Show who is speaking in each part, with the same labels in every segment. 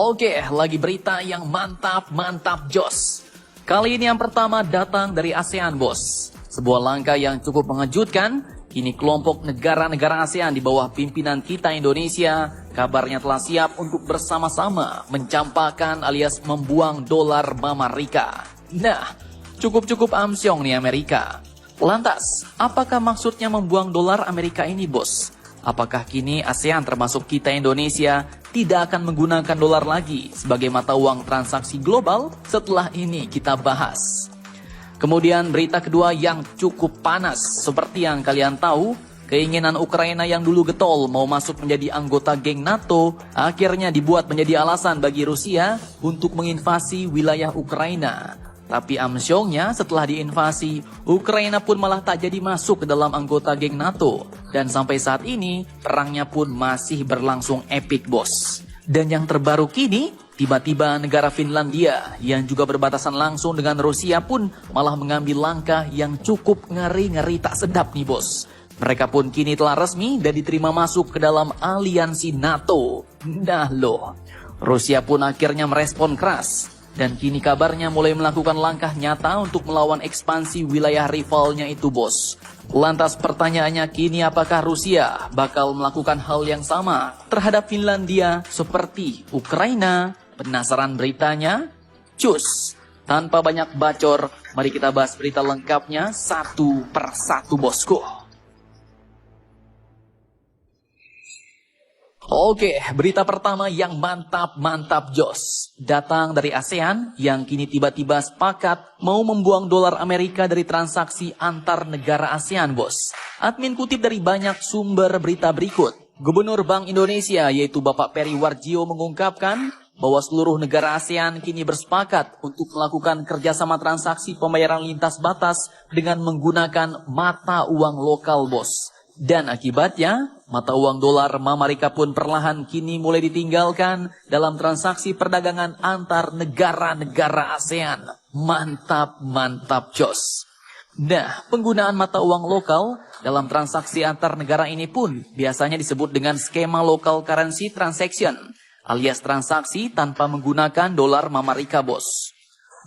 Speaker 1: Oke, lagi berita yang mantap jos. Kali ini yang pertama datang dari ASEAN, bos. Sebuah langkah yang cukup mengejutkan. Kini kelompok negara-negara ASEAN di bawah pimpinan kita Indonesia kabarnya telah siap untuk bersama-sama mencampakkan alias membuang dolar Mama Rika. Nah, cukup amsyong nih Amerika. Lantas, apakah maksudnya membuang dolar Amerika ini, bos? Apakah kini ASEAN termasuk kita Indonesia tidak akan menggunakan dolar lagi sebagai mata uang transaksi global? Setelah ini kita bahas. Kemudian berita kedua yang cukup panas. Seperti yang kalian tahu, keinginan Ukraina yang dulu getol mau masuk menjadi anggota geng NATO akhirnya dibuat menjadi alasan bagi Rusia untuk menginvasi wilayah Ukraina. Tapi amsyongnya setelah diinvasi, Ukraina pun malah tak jadi masuk ke dalam anggota geng NATO. Dan sampai saat ini, perangnya pun masih berlangsung epik, bos. Dan yang terbaru kini, tiba-tiba negara Finlandia yang juga berbatasan langsung dengan Rusia pun malah mengambil langkah yang cukup ngeri-ngeri tak sedap nih, bos. Mereka pun kini telah resmi dan diterima masuk ke dalam aliansi NATO. Nah loh, Rusia pun akhirnya merespon keras. Dan kini kabarnya mulai melakukan langkah nyata untuk melawan ekspansi wilayah rivalnya itu, bos. Lantas pertanyaannya kini, apakah Rusia bakal melakukan hal yang sama terhadap Finlandia seperti Ukraina? Penasaran beritanya? Cus! Tanpa banyak bacor, mari kita bahas berita lengkapnya satu per satu, bosku. Oke, berita pertama yang mantap jos. Datang dari ASEAN yang kini tiba-tiba sepakat mau membuang dolar Amerika dari transaksi antar negara ASEAN, bos. Admin kutip dari banyak sumber berita berikut. Gubernur Bank Indonesia yaitu Bapak Peri Warjio mengungkapkan bahwa seluruh negara ASEAN kini bersepakat untuk melakukan kerjasama transaksi pembayaran lintas batas dengan menggunakan mata uang lokal, bos. Dan akibatnya, mata uang dolar Mama Rika pun perlahan kini mulai ditinggalkan dalam transaksi perdagangan antar negara-negara ASEAN. Mantap jos. Nah, penggunaan mata uang lokal dalam transaksi antar negara ini pun biasanya disebut dengan skema local currency transaction, alias transaksi tanpa menggunakan dolar Mama Rika, bos.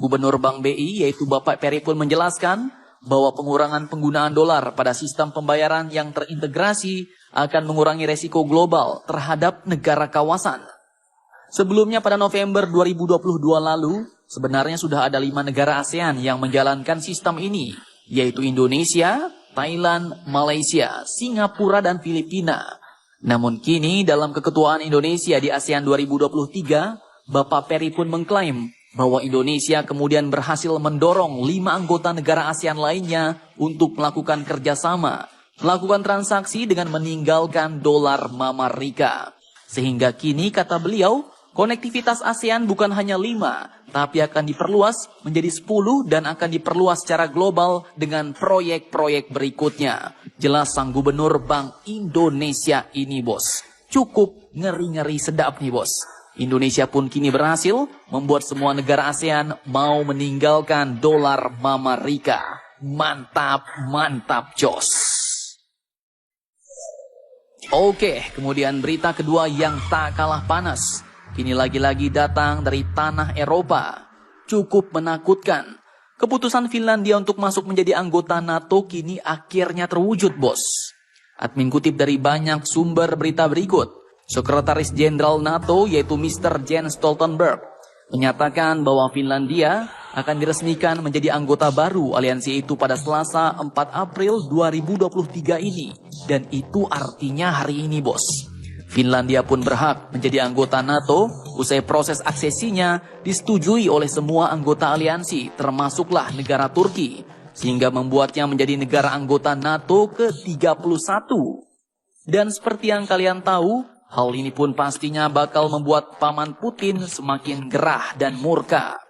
Speaker 1: Gubernur Bank BI yaitu Bapak Peri pun menjelaskan bahwa pengurangan penggunaan dolar pada sistem pembayaran yang terintegrasi akan mengurangi resiko global terhadap negara kawasan. Sebelumnya pada November 2022 lalu, sebenarnya sudah ada 5 negara ASEAN yang menjalankan sistem ini, yaitu Indonesia, Thailand, Malaysia, Singapura, dan Filipina. Namun kini dalam keketuaan Indonesia di ASEAN 2023, Bapak Peri pun mengklaim bahwa Indonesia kemudian berhasil mendorong 5 anggota negara ASEAN lainnya untuk melakukan kerjasama, melakukan transaksi dengan meninggalkan dolar Mama Rika. Sehingga kini, kata beliau, konektivitas ASEAN bukan hanya 5, tapi akan diperluas menjadi 10 dan akan diperluas secara global dengan proyek-proyek berikutnya. Jelas sang gubernur Bank Indonesia ini, bos. Cukup ngeri-ngeri sedap nih, bos. Indonesia pun kini berhasil membuat semua negara ASEAN mau meninggalkan dolar Mama Rika. Mantap jos. Oke, kemudian berita kedua yang tak kalah panas. Kini lagi-lagi datang dari tanah Eropa. Cukup menakutkan. Keputusan Finlandia untuk masuk menjadi anggota NATO kini akhirnya terwujud, bos. Admin kutip dari banyak sumber berita berikut. Sekretaris Jenderal NATO yaitu Mr. Jens Stoltenberg menyatakan bahwa Finlandia akan diresmikan menjadi anggota baru aliansi itu pada Selasa 4 April 2023 ini. Dan itu artinya hari ini, bos. Finlandia pun berhak menjadi anggota NATO usai proses aksesinya disetujui oleh semua anggota aliansi termasuklah negara Turki, sehingga membuatnya menjadi negara anggota NATO ke-31. Dan seperti yang kalian tahu, hal ini pun pastinya bakal membuat Paman Putin semakin gerah dan murka.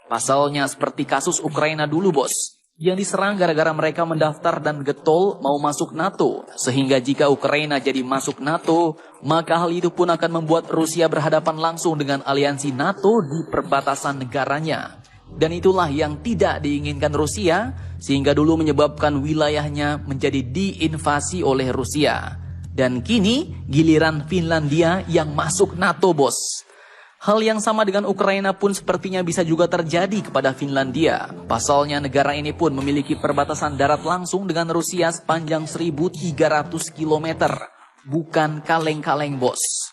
Speaker 1: Pasalnya seperti kasus Ukraina dulu, bos, yang diserang gara-gara mereka mendaftar dan getol mau masuk NATO. Sehingga jika Ukraina jadi masuk NATO, maka hal itu pun akan membuat Rusia berhadapan langsung dengan aliansi NATO di perbatasan negaranya. Dan itulah yang tidak diinginkan Rusia, sehingga dulu menyebabkan wilayahnya menjadi diinvasi oleh Rusia. Dan kini giliran Finlandia yang masuk NATO, bos. Hal yang sama dengan Ukraina pun sepertinya bisa juga terjadi kepada Finlandia. Pasalnya negara ini pun memiliki perbatasan darat langsung dengan Rusia sepanjang 1.300 km. Bukan kaleng-kaleng, bos.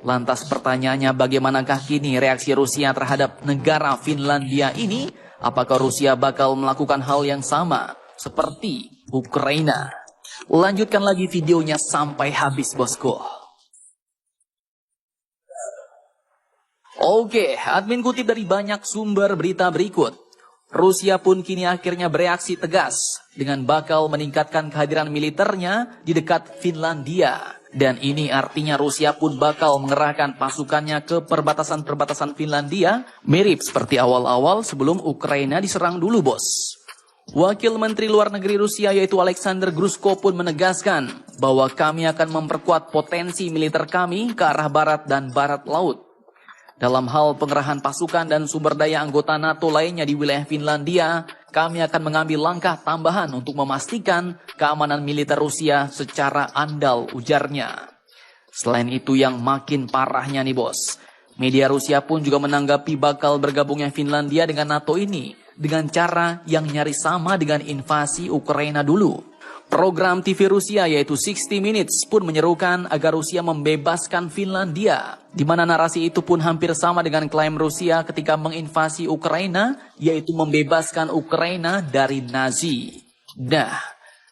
Speaker 1: Lantas pertanyaannya, bagaimanakah kini reaksi Rusia terhadap negara Finlandia ini? Apakah Rusia bakal melakukan hal yang sama seperti Ukraina? Lanjutkan lagi videonya sampai habis, bosku. Oke, admin kutip dari banyak sumber berita berikut. Rusia pun kini akhirnya bereaksi tegas dengan bakal meningkatkan kehadiran militernya di dekat Finlandia. Dan ini artinya Rusia pun bakal mengerahkan pasukannya ke perbatasan-perbatasan Finlandia, mirip seperti awal-awal sebelum Ukraina diserang dulu, bos. Wakil Menteri Luar Negeri Rusia yaitu Alexander Grushko pun menegaskan bahwa kami akan memperkuat potensi militer kami ke arah barat dan barat laut. Dalam hal pengerahan pasukan dan sumber daya anggota NATO lainnya di wilayah Finlandia, kami akan mengambil langkah tambahan untuk memastikan keamanan militer Rusia secara andal, ujarnya. Selain itu yang makin parahnya nih, bos. Media Rusia pun juga menanggapi bakal bergabungnya Finlandia dengan NATO ini dengan cara yang nyaris sama dengan invasi Ukraina dulu. Program TV Rusia yaitu 60 Minutes pun menyerukan agar Rusia membebaskan Finlandia, di mana narasi itu pun hampir sama dengan klaim Rusia ketika menginvasi Ukraina, yaitu membebaskan Ukraina dari Nazi.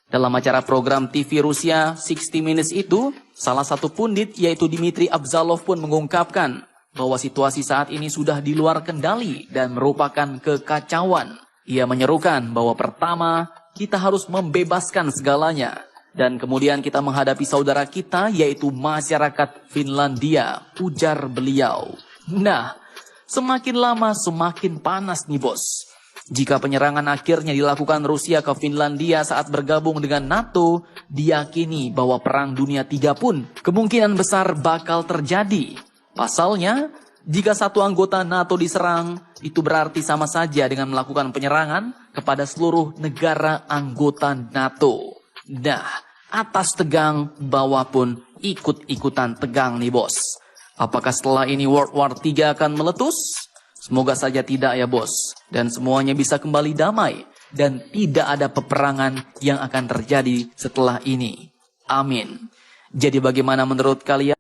Speaker 1: Dalam acara program TV Rusia 60 Minutes itu, salah satu pundit yaitu Dmitry Abzalov pun mengungkapkan bahwa situasi saat ini sudah di luar kendali dan merupakan kekacauan. Ia menyerukan bahwa pertama, kita harus membebaskan segalanya. Dan kemudian kita menghadapi saudara kita yaitu masyarakat Finlandia, ujar beliau. Semakin lama semakin panas nih, bos. Jika penyerangan akhirnya dilakukan Rusia ke Finlandia saat bergabung dengan NATO, diyakini bahwa Perang Dunia III pun kemungkinan besar bakal terjadi. Pasalnya, jika satu anggota NATO diserang, itu berarti sama saja dengan melakukan penyerangan kepada seluruh negara anggota NATO. Atas tegang, bawah pun ikut-ikutan tegang nih, bos. Apakah setelah ini World War III akan meletus? Semoga saja tidak ya, bos. Dan semuanya bisa kembali damai. Dan tidak ada peperangan yang akan terjadi setelah ini. Amin. Jadi bagaimana menurut kalian?